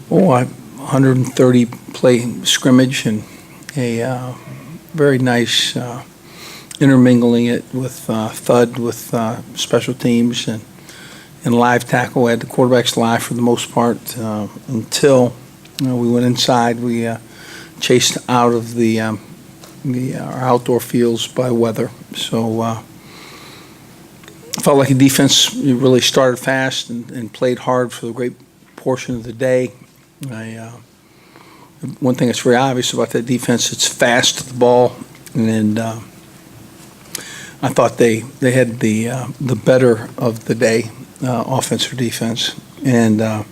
130 play scrimmage and a very nice intermingling it with thud with special teams and live tackle. We had the quarterbacks live for the most part until we went inside. We chased out of our outdoor fields by weather. So I felt like the defense really started fast and played hard for a great portion of the day. One thing that's very obvious about that defense, it's fast to the ball, and I thought they had the better of the day, offense or defense, and a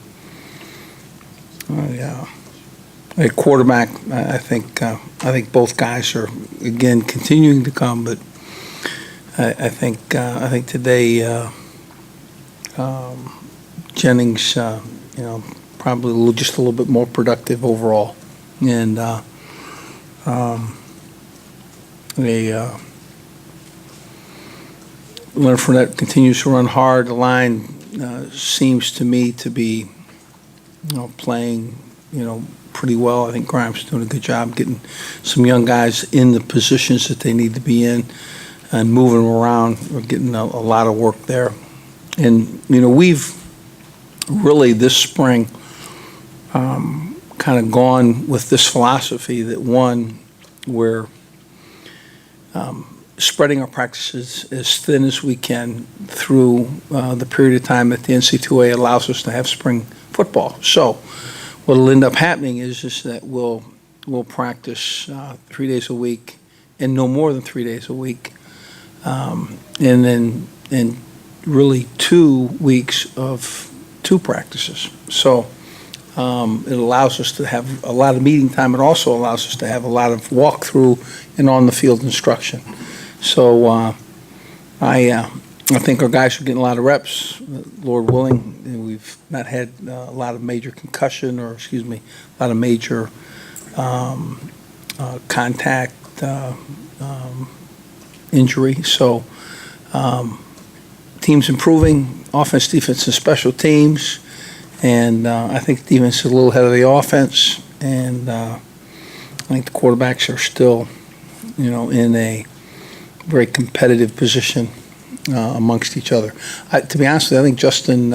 quarterback. I think both guys are again continuing to come, but I think today Jennings, probably just a little bit more productive overall, and Leonard Fournette continues to run hard. The line seems to me to be, playing, pretty well. I think Grimes is doing a good job getting some young guys in the positions that they need to be in and moving them around. We're getting a lot of work there. And, we've really this spring kind of gone with this philosophy that, one, we're spreading our practices as thin as we can through the period of time that the NC2A allows us to have spring football. So what'll end up happening is that we'll practice 3 days a week and no more than 3 days a week, and then really 2 weeks of 2 practices. So it allows us to have a lot of meeting time. It also allows us to have a lot of walkthrough and on-the-field instruction. So I think our guys are getting a lot of reps, Lord willing. And we've not had a lot of major concussion a lot of major contact injury. So team's improving, offense, defense, and special teams. And I think the defense is a little ahead of the offense. And I think the quarterbacks are still, in a very competitive position amongst each other. To be honest with you, I think Justin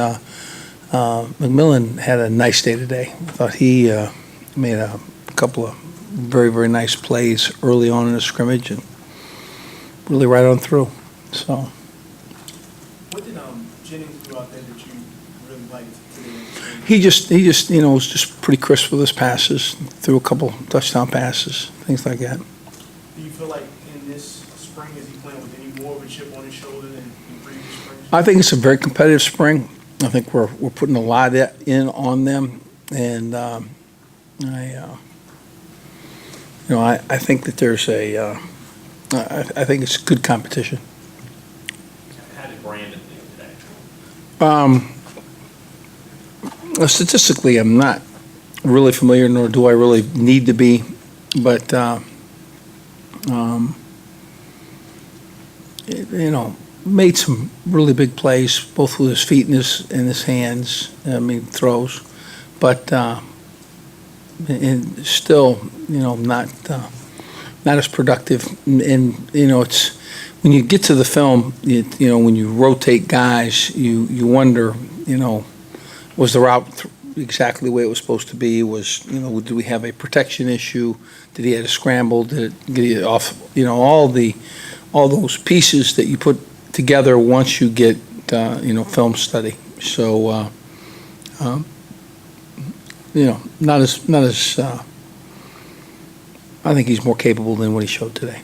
McMillan had a nice day today. I thought he made a couple of very, very nice plays early on in the scrimmage and really right on through. So, what did Jennings do out there that you really liked today? He just was just pretty crisp with his passes, threw a couple touchdown passes, things like that. Do you feel like in this spring, is he playing with any more of a chip on his shoulder than in previous springs? I think it's a very competitive spring. I think we're putting a lot in on them, and I think that there's I think it's good competition. How did Brandon do today? Statistically, I'm not really familiar, nor do I really need to be, but made some really big plays, both with his feet and his hands. Throws, but and still, not as productive. And it's when you get to the film, when you rotate guys, you wonder, was the route exactly the way it was supposed to be? Did we have a protection issue? Did he have to scramble? Did it get off? All those pieces that you put together once you get film study. So not as I think he's more capable than what he showed today.